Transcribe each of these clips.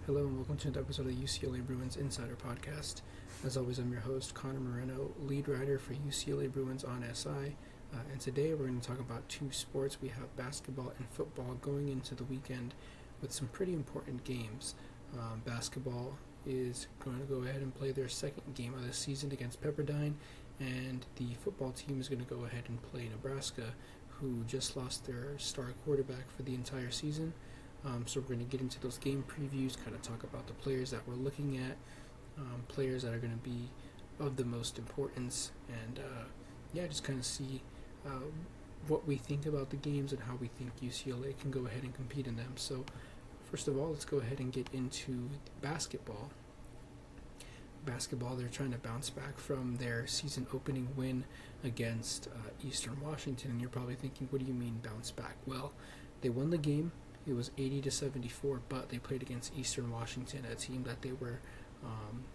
Hello and welcome to another episode of the UCLA Bruins Insider Podcast. As always, I'm your host, Connor Moreno, lead writer for UCLA Bruins on SI. And today we're going to talk about two sports. We have basketball and football going into the weekend with some pretty important games. Basketball is going to go ahead and play their second game of the season against Pepperdine, and the football team is going to go ahead and play Nebraska, who just lost their star quarterback for the entire season. So we're going to get into those game previews, kind of talk about the players that we're looking at, players that are going to be of the most importance, and just kind of see what we think about the games and how we think UCLA can go ahead and compete in them. So first of all, let's go ahead and get into basketball. They're trying to bounce back from their season opening win against Eastern Washington, and you're probably thinking, what do you mean bounce back? Well, they won the game. It was 80-74, but they played against Eastern Washington, a team that they were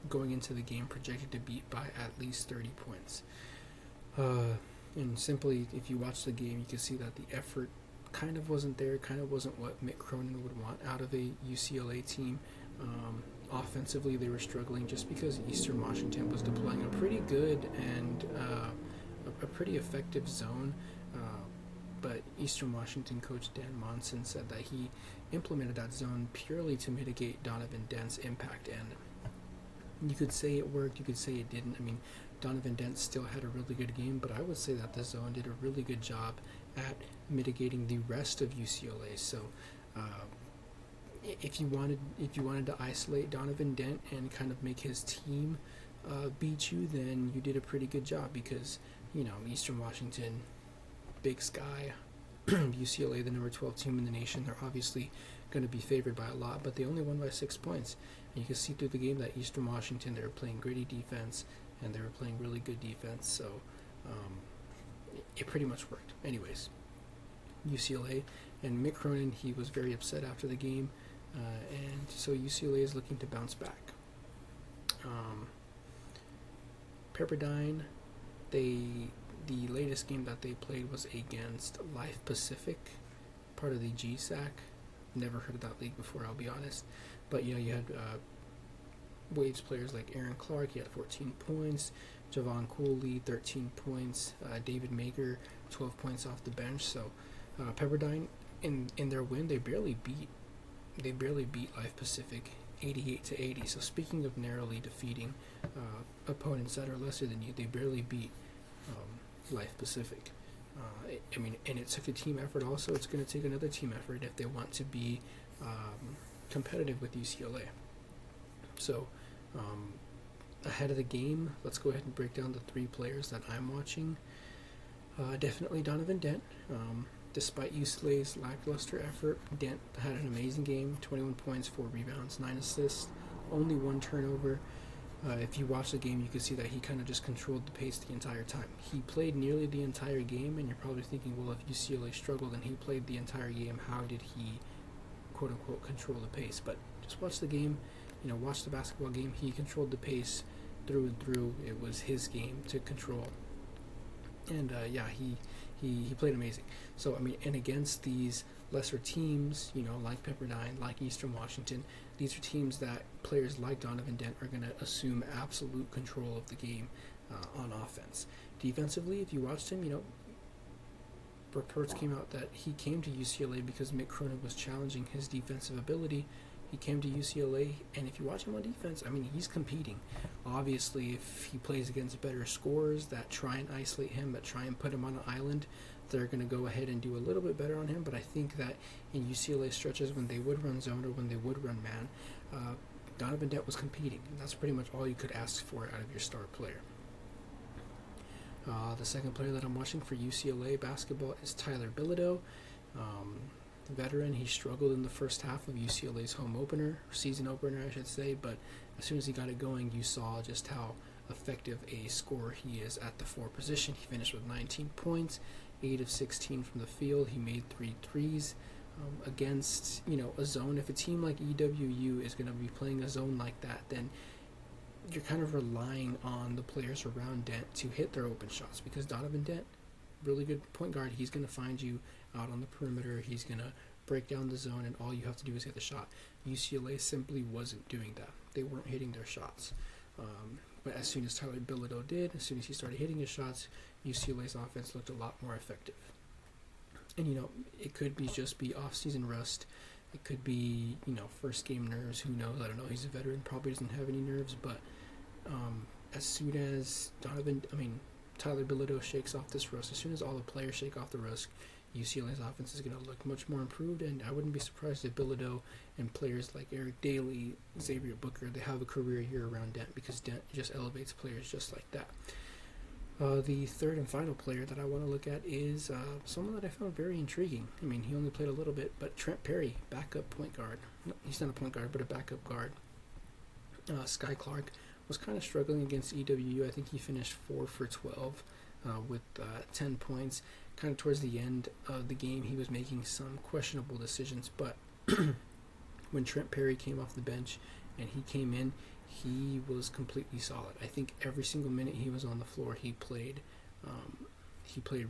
going into the game projected to beat by at least 30 points. And simply, if you watch the game, you can see that the effort kind of wasn't there, kind of wasn't what Mick Cronin would want out of a UCLA team. Offensively, they were struggling just because Eastern Washington was deploying a pretty good and a pretty effective zone. But Eastern Washington coach Dan Monson said that he implemented that zone purely to mitigate Donovan Dent's impact, and you could say it worked, you could say it didn't. I mean, Donovan Dent still had a really good game, but I would say that the zone did a really good job at mitigating the rest of UCLA. So if you wanted to isolate Donovan Dent and kind of make his team beat you, then you did a pretty good job, because Eastern Washington, Big Sky, UCLA, the number 12 team in the nation, they're obviously going to be favored by a lot, but they only won by 6 points. And you can see through the game that Eastern Washington, they were playing gritty defense, and they were playing really good defense, so it pretty much worked. Anyways, UCLA and Mick Cronin, he was very upset after the game, and so UCLA is looking to bounce back. Pepperdine, the latest game that they played was against Life Pacific, part of the GSAC. Never heard of that league before, I'll be honest. But you had Waves players like Aaron Clark. He had 14 points. Javon Cooley, 13 points. David Maker, 12 points off the bench. So Pepperdine, in their win, they barely beat Life Pacific 88-80. So speaking of narrowly defeating opponents that are lesser than you, they barely beat Life Pacific. And it took a team effort also. It's going to take another team effort if they want to be competitive with UCLA. So ahead of the game, let's go ahead and break down the three players that I'm watching. Definitely Donovan Dent. Despite UCLA's lackluster effort, Dent had an amazing game, 21 points, 4 rebounds, 9 assists, only 1 turnover. If you watch the game, you can see that he kind of just controlled the pace the entire time. He played nearly the entire game, and you're probably thinking, well, if UCLA struggled and he played the entire game, how did he, quote-unquote, control the pace? But just watch the game, watch the basketball game. He controlled the pace through and through. It was his game to control. And, he played amazing. So, and against these lesser teams, like Pepperdine, like Eastern Washington, these are teams that players like Donovan Dent are going to assume absolute control of the game on offense. Defensively, if you watched him, reports came out that he came to UCLA because Mick Cronin was challenging his defensive ability. He came to UCLA, and if you watch him on defense, he's competing. Obviously, if he plays against better scorers that try and isolate him, that try and put him on an island, they're going to go ahead and do a little bit better on him. But I think that in UCLA stretches, when they would run zone or when they would run man, Donovan Dent was competing, and that's pretty much all you could ask for out of your star player. The second player that I'm watching for UCLA basketball is Tyler Bilodeau. Veteran, he struggled in the first half of UCLA's season opener, I should say, but as soon as he got it going, you saw just how effective a scorer he is at the 4 position. He finished with 19 points, 8 of 16 from the field. He made 3 threes against, a zone. If a team like EWU is going to be playing a zone like that, then you're kind of relying on the players around Dent to hit their open shots, because Donovan Dent, really good point guard, he's going to find you out on the perimeter. He's going to break down the zone, and all you have to do is hit the shot. UCLA simply wasn't doing that. They weren't hitting their shots. But as soon as Tyler Bilodeau did, as soon as he started hitting his shots, UCLA's offense looked a lot more effective. And, it could be off-season rust. It could be, first game nerves. Who knows? I don't know. He's a veteran. Probably doesn't have any nerves. But as soon as Tyler Bilodeau shakes off this rust, as soon as all the players shake off the rust, UCLA's offense is going to look much more improved. And I wouldn't be surprised if Bilodeau and players like Eric Daly, Xavier Booker, they have a career year around Dent, because Dent just elevates players just like that. The third and final player that I want to look at is someone that I found very intriguing. He only played a little bit, but Trent Perry, backup point guard. No, he's not a point guard, but a backup guard. Sky Clark was kind of struggling against EWU. I think he finished 4 for 12 with 10 points. Kind of towards the end of the game, he was making some questionable decisions, but when Trent Perry came off the bench and he came in, he was completely solid. I think every single minute he was on the floor, he played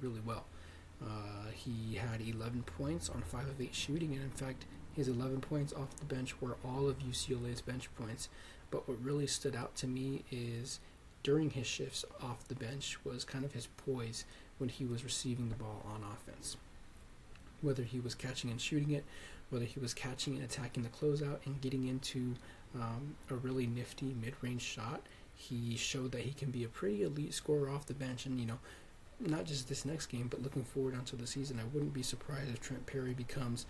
really well. He had 11 points on 5 of 8 shooting, and in fact, his 11 points off the bench were all of UCLA's bench points. But what really stood out to me is during his shifts off the bench was kind of his poise when he was receiving the ball on offense. Whether he was catching and shooting it, whether he was catching and attacking the closeout and getting into a really nifty mid-range shot, he showed that he can be a pretty elite scorer off the bench. And, not just this next game, but looking forward onto the season, I wouldn't be surprised if Trent Perry becomes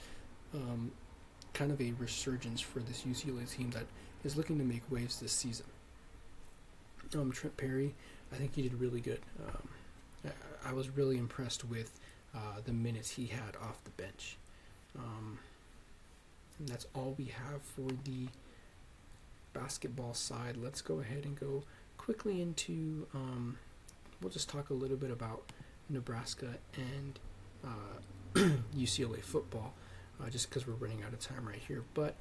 kind of a resurgence for this UCLA team that is looking to make waves this season. Trent Perry, I think he did really good. I was really impressed with the minutes he had off the bench. And that's all we have for the basketball side. Let's go ahead and go quickly into, we'll just talk a little bit about Nebraska and UCLA football, just because we're running out of time right here. But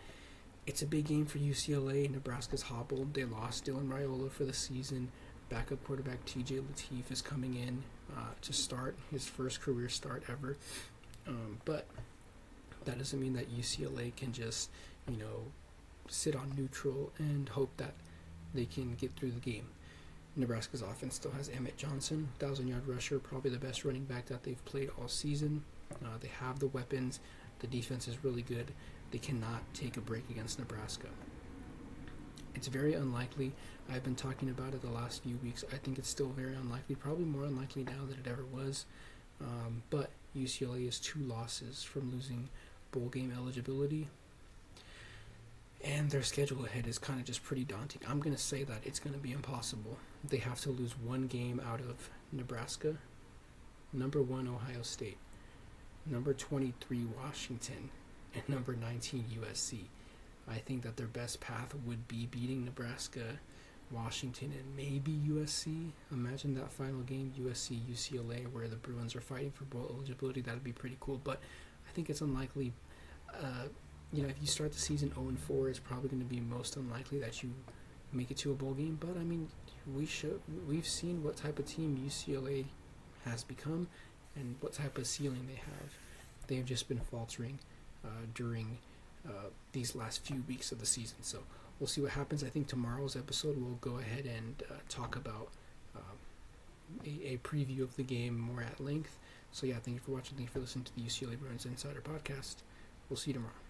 it's a big game for UCLA. Nebraska's hobbled. They lost Dylan Raiola for the season. Backup quarterback TJ Lateef is coming in to start his first career start ever. But that doesn't mean that UCLA can just, sit on neutral and hope that they can get through the game. Nebraska's offense still has Emmett Johnson, 1,000-yard rusher, probably the best running back that they've played all season. They have the weapons. The defense is really good. They cannot take a break against Nebraska. It's very unlikely. I've been talking about it the last few weeks. I think it's still very unlikely, probably more unlikely now than it ever was. But UCLA is 2 losses from losing bowl game eligibility. And their schedule ahead is kind of just pretty daunting. I'm going to say that it's going to be impossible. They have to lose 1 game out of Nebraska, number 1 Ohio State, number 23 Washington, and number 19 USC. I think that their best path would be beating Nebraska, Washington, and maybe USC. Imagine that final game, USC, UCLA, where the Bruins are fighting for bowl eligibility. That would be pretty cool, but I think it's unlikely. If you start the season 0-4, it's probably going to be most unlikely that you make it to a bowl game. But we've seen what type of team UCLA has become and what type of ceiling they have. They've just been faltering during these last few weeks of the season. So we'll see what happens. I think tomorrow's episode we'll go ahead and talk about a preview of the game more at length. So yeah, thank you for watching. Thank you for listening to the UCLA Bruins Insider Podcast. We'll see you tomorrow.